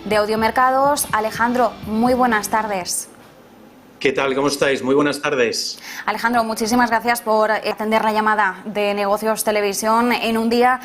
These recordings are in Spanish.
de Audiomercados. Alejandro, muy buenas tardes. ¿Qué tal? ¿Cómo estáis? Muy buenas tardes. Alejandro, muchísimas gracias por atender la llamada de Negocios Televisión en un día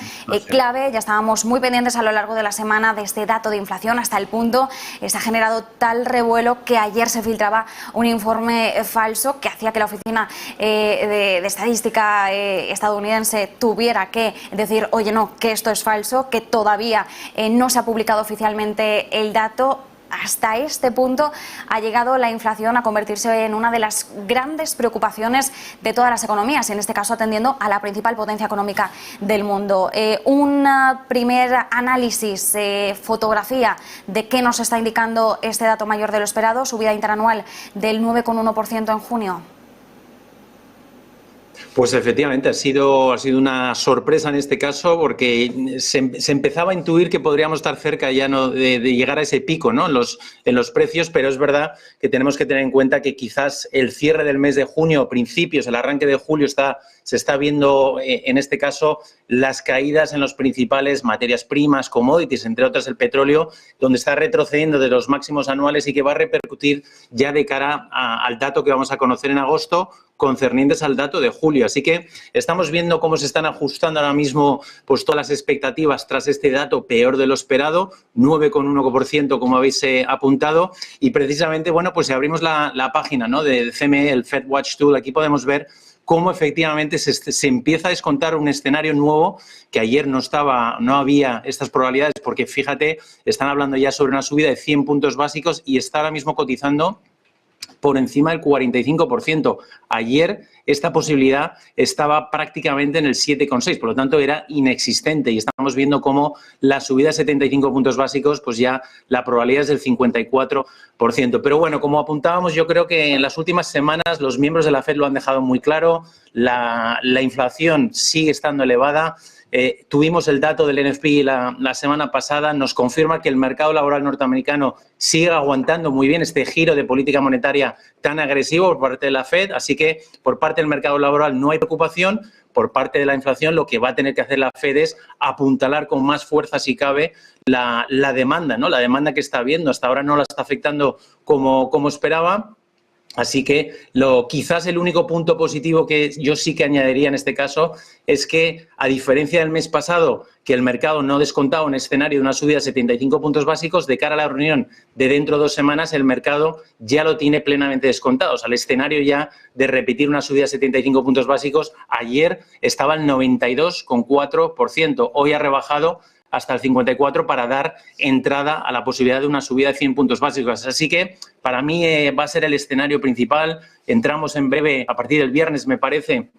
clave. Ya estábamos muy pendientes a lo largo de la semana de este dato de inflación, hasta el punto se ha generado tal revuelo que ayer se filtraba un informe falso que hacía que la Oficina de Estadística estadounidense tuviera que decir, oye, no, que esto es falso, que todavía no se ha publicado oficialmente el dato. Hasta este punto ha llegado la inflación a convertirse en una de las grandes preocupaciones de todas las economías, y en este caso atendiendo a la principal potencia económica del mundo. Un primer análisis, fotografía de qué nos está indicando este dato mayor de lo esperado, subida interanual del 9,1% en junio. Pues efectivamente ha sido una sorpresa en este caso, porque se empezaba a intuir que podríamos estar cerca ya de llegar a ese pico, ¿no? en los precios, pero es verdad que tenemos que tener en cuenta que quizás el cierre del mes de junio, principios, el arranque de julio, se está viendo en este caso las caídas en los principales materias primas, commodities, entre otras el petróleo, donde está retrocediendo de los máximos anuales y que va a repercutir ya de cara al dato que vamos a conocer en agosto, concernientes al dato de julio. Así que estamos viendo cómo se están ajustando ahora mismo pues todas las expectativas tras este dato peor de lo esperado, 9,1% como habéis apuntado, y precisamente, bueno, pues si abrimos la página, ¿no?, del CME, el Fed Watch Tool, aquí podemos ver cómo efectivamente se empieza a descontar un escenario nuevo que ayer no había estas probabilidades, porque fíjate, están hablando ya sobre una subida de 100 puntos básicos y está ahora mismo cotizando por encima del 45%. Ayer esta posibilidad estaba prácticamente en el 7,6%, por lo tanto era inexistente, y estamos viendo cómo la subida de 75 puntos básicos, pues ya la probabilidad es del 54%. Pero bueno, como apuntábamos, yo creo que en las últimas semanas los miembros de la FED lo han dejado muy claro, la inflación sigue estando elevada. Tuvimos el dato del NFP la semana pasada, nos confirma que el mercado laboral norteamericano sigue aguantando muy bien este giro de política monetaria tan agresivo por parte de la FED, así que por parte del mercado laboral no hay preocupación. Por parte de la inflación, lo que va a tener que hacer la FED es apuntalar con más fuerza, si cabe, la demanda, ¿no? La demanda que está habiendo hasta ahora no la está afectando como esperaba. Así que quizás el único punto positivo que yo sí que añadiría en este caso es que, a diferencia del mes pasado, que el mercado no descontaba un escenario de una subida de 75 puntos básicos, de cara a la reunión de dentro de 2 semanas, el mercado ya lo tiene plenamente descontado. O sea, el escenario ya de repetir una subida de 75 puntos básicos, ayer estaba al 92,4%. Hoy ha rebajado hasta el 54% para dar entrada a la posibilidad de una subida de 100 puntos básicos. Así que para mí va a ser el escenario principal. Entramos en breve, a partir del viernes, me parece,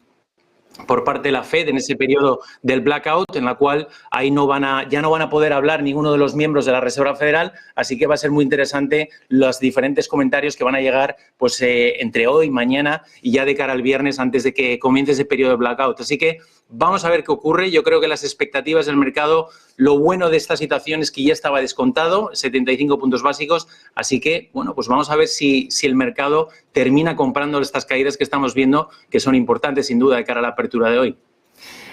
por parte de la FED en ese periodo del blackout, en la cual ahí ya no van a poder hablar ninguno de los miembros de la Reserva Federal, así que va a ser muy interesante los diferentes comentarios que van a llegar pues entre hoy, mañana y ya de cara al viernes, antes de que comience ese periodo de blackout. Así que vamos a ver qué ocurre. Yo creo que las expectativas del mercado, lo bueno de esta situación es que ya estaba descontado, 75 puntos básicos, así que, bueno, pues vamos a ver si el mercado termina comprando estas caídas que estamos viendo, que son importantes sin duda de cara a la apertura de hoy.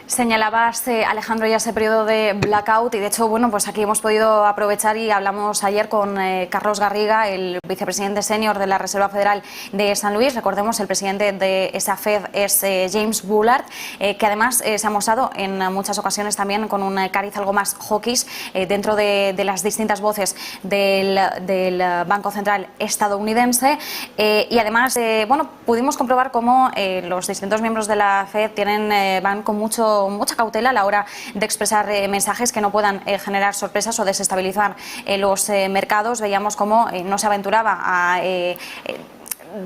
Señalabas, Alejandro, ya ese periodo de blackout, y de hecho, bueno, pues aquí hemos podido aprovechar y hablamos ayer con Carlos Garriga, el vicepresidente senior de la Reserva Federal de San Luis. Recordemos, el presidente de esa FED es James Bullard, que además se ha mostrado en muchas ocasiones también con un cariz algo más hawkish dentro de las distintas voces del Banco Central estadounidense. Y además, bueno, pudimos comprobar cómo los distintos miembros de la FED van con mucha cautela a la hora de expresar mensajes que no puedan generar sorpresas o desestabilizar los mercados. Veíamos cómo no se aventuraba a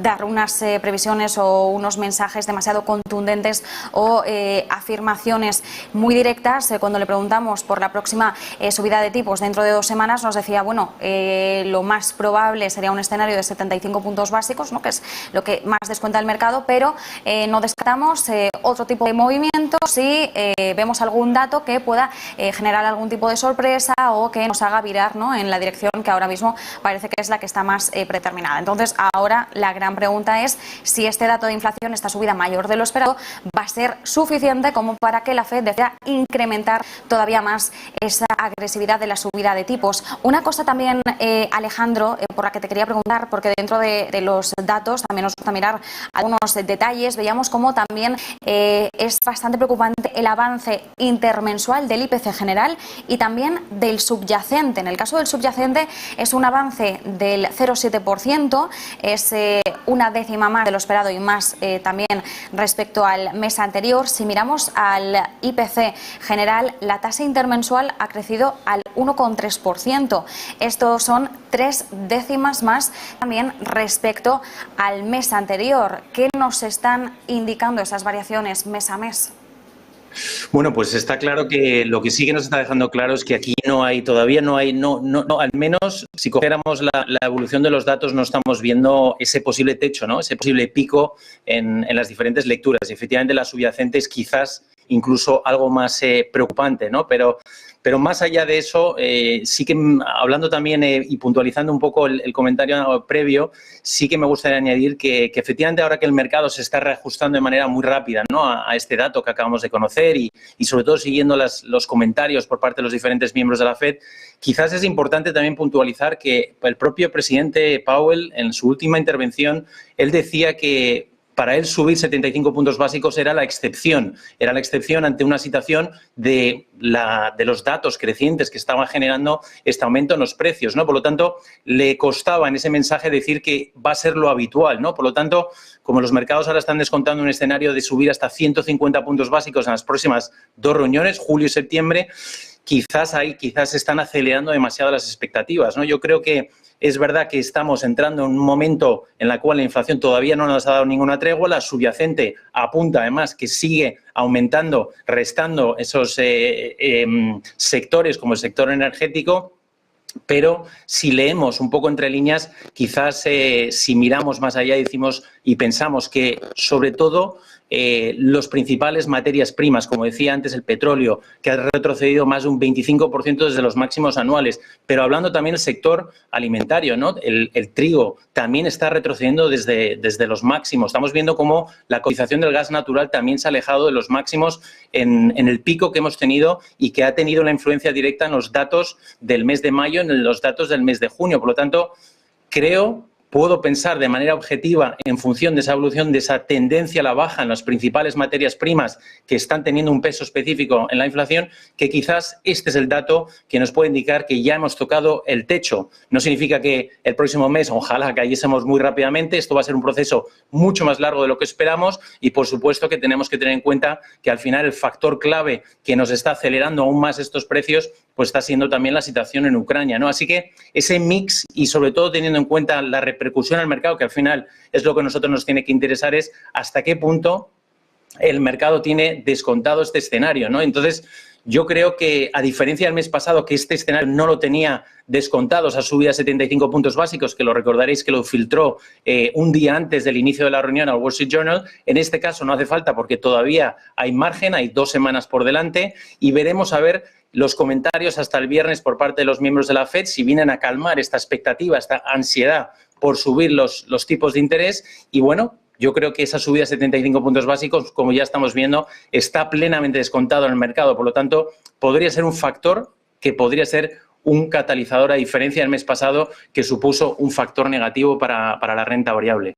dar unas previsiones o unos mensajes demasiado contundentes o afirmaciones muy directas. Cuando le preguntamos por la próxima subida de tipos dentro de 2 semanas, nos decía, bueno, lo más probable sería un escenario de 75 puntos básicos, ¿no?, que es lo que más descuenta el mercado, pero no descartamos otro tipo de movimiento si vemos algún dato que pueda generar algún tipo de sorpresa o que nos haga virar, ¿no?, en la dirección que ahora mismo parece que es la que está más predeterminada. Entonces, ahora la gran pregunta es si este dato de inflación, esta subida mayor de lo esperado, va a ser suficiente como para que la Fed decida incrementar todavía más esa agresividad de la subida de tipos. Una cosa también, Alejandro, por la que te quería preguntar, porque dentro de los datos también nos gusta mirar algunos detalles, veíamos cómo también es bastante preocupante el avance intermensual del IPC general y también del subyacente. En el caso del subyacente es un avance del 0,7%, es una décima más de lo esperado y más también respecto al mes anterior. Si miramos al IPC general, la tasa intermensual ha crecido al 1,3%. Estos son 3 décimas más también respecto al mes anterior. ¿Qué nos están indicando esas variaciones mes a mes? Bueno, pues está claro que lo que sí que nos está dejando claro es que aquí todavía no hay, al menos si cogiéramos la evolución de los datos no estamos viendo ese posible techo, ¿no? Ese posible pico en las diferentes lecturas. Y efectivamente la subyacente es quizás incluso algo más preocupante, ¿no? Pero más allá de eso, sí que hablando también y puntualizando un poco el comentario previo, sí que me gustaría añadir que efectivamente ahora que el mercado se está reajustando de manera muy rápida, ¿no? a este dato que acabamos de conocer y sobre todo siguiendo los comentarios por parte de los diferentes miembros de la Fed, quizás es importante también puntualizar que el propio presidente Powell, en su última intervención, él decía que para él subir 75 puntos básicos era la excepción ante una situación de los datos crecientes que estaban generando este aumento en los precios, ¿no? Por lo tanto, le costaba en ese mensaje decir que va a ser lo habitual, ¿no? Por lo tanto, como los mercados ahora están descontando un escenario de subir hasta 150 puntos básicos en las próximas 2 reuniones, julio y septiembre, quizás están acelerando demasiado las expectativas, ¿no? Yo creo que es verdad que estamos entrando en un momento en el cual la inflación todavía no nos ha dado ninguna tregua, la subyacente apunta además que sigue aumentando, restando esos sectores como el sector energético. Pero si leemos un poco entre líneas, quizás si miramos más allá y pensamos que sobre todo los principales materias primas, como decía antes, el petróleo, que ha retrocedido más de un 25% desde los máximos anuales, pero hablando también del sector alimentario, ¿no? El trigo también está retrocediendo desde los máximos. Estamos viendo cómo la cotización del gas natural también se ha alejado de los máximos en el pico que hemos tenido y que ha tenido una influencia directa en los datos del mes de mayo, en los datos del mes de junio. Por lo tanto, puedo pensar de manera objetiva en función de esa evolución, de esa tendencia a la baja en las principales materias primas que están teniendo un peso específico en la inflación, que quizás este es el dato que nos puede indicar que ya hemos tocado el techo. No significa que el próximo mes, ojalá cayésemos muy rápidamente, esto va a ser un proceso mucho más largo de lo que esperamos y, por supuesto, que tenemos que tener en cuenta que al final el factor clave que nos está acelerando aún más estos precios pues está siendo también la situación en Ucrania, ¿no? Así que ese mix y sobre todo teniendo en cuenta la repercusión al mercado, que al final es lo que a nosotros nos tiene que interesar, es hasta qué punto el mercado tiene descontado este escenario, ¿no? Entonces, yo creo que, a diferencia del mes pasado, que este escenario no lo tenía descontado, esa subida a 75 puntos básicos, que lo recordaréis que lo filtró un día antes del inicio de la reunión al Wall Street Journal, en este caso no hace falta porque todavía hay margen, hay 2 semanas por delante y veremos a ver los comentarios hasta el viernes por parte de los miembros de la Fed si vienen a calmar esta expectativa, esta ansiedad por subir los tipos de interés y, bueno, yo creo que esa subida a 75 puntos básicos, como ya estamos viendo, está plenamente descontado en el mercado. Por lo tanto, podría ser un factor que podría ser un catalizador, a diferencia del mes pasado, que supuso un factor negativo para la renta variable.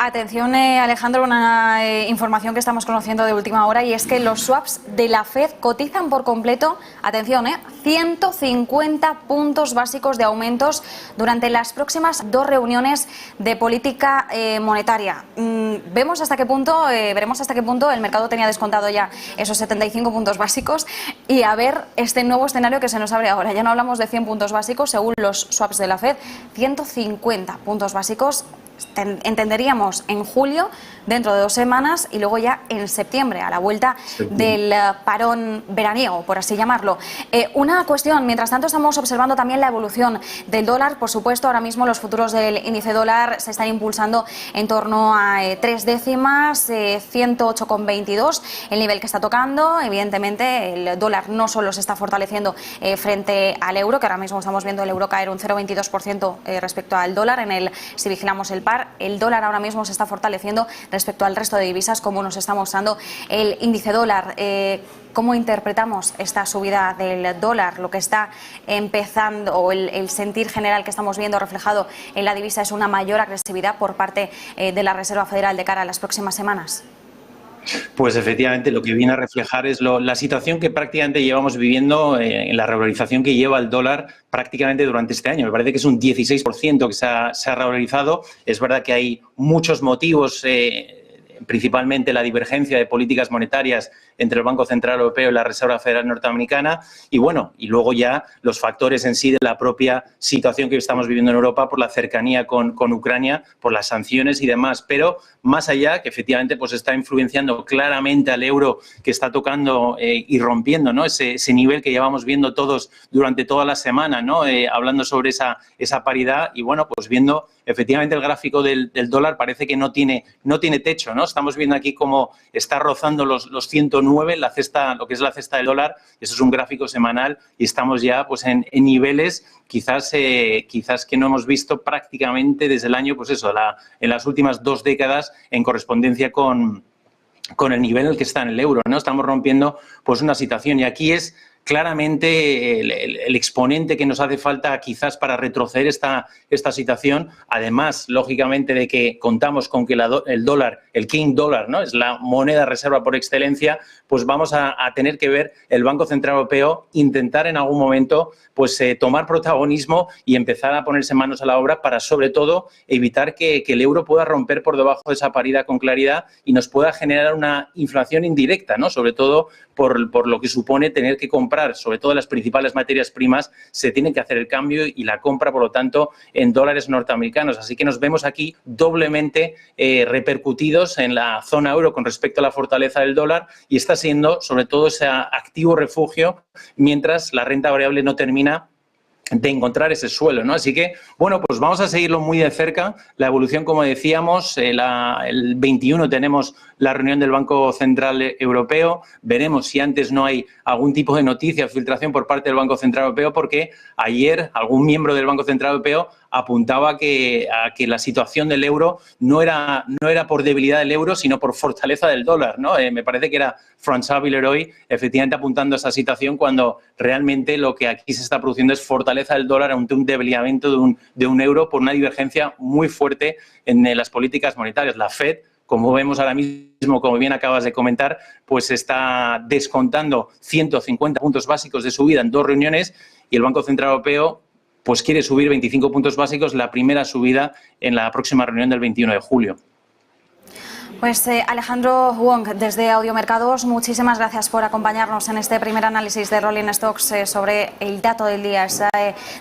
Atención, Alejandro, una información que estamos conociendo de última hora y es que los swaps de la Fed cotizan por completo, atención, 150 puntos básicos de aumentos durante las próximas 2 reuniones de política monetaria. Veremos hasta qué punto el mercado tenía descontado ya esos 75 puntos básicos y a ver este nuevo escenario que se nos abre ahora. Ya no hablamos de 100 puntos básicos, según los swaps de la Fed, 150 puntos básicos. Entenderíamos en julio, dentro de 2 semanas, y luego ya en septiembre, a la vuelta del parón veraniego, por así llamarlo. Una cuestión, mientras tanto estamos observando también la evolución del dólar. Por supuesto, ahora mismo los futuros del índice dólar se están impulsando en torno a 3 décimas, 108,22, el nivel que está tocando. Evidentemente, el dólar no solo se está fortaleciendo frente al euro, que ahora mismo estamos viendo el euro caer un 0,22% respecto al dólar, si vigilamos el par, el dólar ahora mismo se está fortaleciendo respecto al resto de divisas, como nos está mostrando el índice dólar. ¿Cómo interpretamos esta subida del dólar? Lo que está empezando, o el sentir general que estamos viendo reflejado en la divisa, es una mayor agresividad por parte de la Reserva Federal de cara a las próximas semanas. Pues efectivamente lo que viene a reflejar es la situación que prácticamente llevamos viviendo en la revalorización que lleva el dólar prácticamente durante este año. Me parece que es un 16% que se ha revalorizado. Es verdad que hay muchos motivos, principalmente la divergencia de políticas monetarias entre el Banco Central Europeo y la Reserva Federal Norteamericana, y bueno, y luego ya los factores en sí de la propia situación que estamos viviendo en Europa por la cercanía con Ucrania, por las sanciones y demás. Pero más allá, que efectivamente pues está influenciando claramente al euro, que está tocando y rompiendo, ¿no?, ese nivel que llevamos viendo todos durante toda la semana, ¿no?, hablando sobre esa paridad. Y bueno, pues viendo efectivamente el gráfico del dólar, parece que no tiene techo, ¿no? Estamos viendo aquí cómo está rozando los 109, la cesta, lo que es la cesta del dólar. Eso es un gráfico semanal y estamos ya pues en niveles quizás que no hemos visto prácticamente desde el año, pues eso, en las últimas 2 décadas, en correspondencia con el nivel en el que está en el euro, ¿no? Estamos rompiendo pues una situación, y aquí es claramente el exponente que nos hace falta quizás para retroceder esta situación. Además, lógicamente, de que contamos con que el dólar, el king dólar, ¿no?, es la moneda reserva por excelencia, pues vamos a tener que ver el Banco Central Europeo intentar en algún momento pues tomar protagonismo y empezar a ponerse manos a la obra para, sobre todo, evitar que el euro pueda romper por debajo de esa paridad con claridad y nos pueda generar una inflación indirecta, ¿no?, sobre todo por lo que supone tener que comprar, sobre todo las principales materias primas, se tiene que hacer el cambio y la compra, por lo tanto, en dólares norteamericanos. Así que nos vemos aquí doblemente repercutidos en la zona euro con respecto a la fortaleza del dólar, y está siendo, sobre todo, ese activo refugio mientras la renta variable no termina de encontrar ese suelo, ¿no? Así que, bueno, pues vamos a seguirlo muy de cerca. La evolución, como decíamos, el 21 tenemos la reunión del Banco Central Europeo. Veremos si antes no hay algún tipo de noticia o filtración por parte del Banco Central Europeo, porque ayer algún miembro del Banco Central Europeo apuntaba a que la situación del euro no era por debilidad del euro, sino por fortaleza del dólar, ¿no? Me parece que era François Villeroy efectivamente apuntando a esa situación, cuando realmente lo que aquí se está produciendo es fortaleza del dólar ante un debilitamiento de un euro por una divergencia muy fuerte en las políticas monetarias. La FED, como vemos ahora mismo, como bien acabas de comentar, pues está descontando 150 puntos básicos de subida en 2 reuniones, y el Banco Central Europeo pues quiere subir 25 puntos básicos, la primera subida en la próxima reunión del 21 de julio. Pues Alejandro Wong, desde Audiomercados, muchísimas gracias por acompañarnos en este primer análisis de Rolling Stocks sobre el dato del día, ese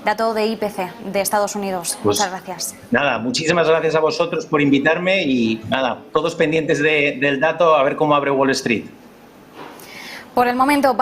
dato de IPC de Estados Unidos. Pues, muchas gracias. Nada, muchísimas gracias a vosotros por invitarme, y nada, todos pendientes del dato, a ver cómo abre Wall Street. Por el momento...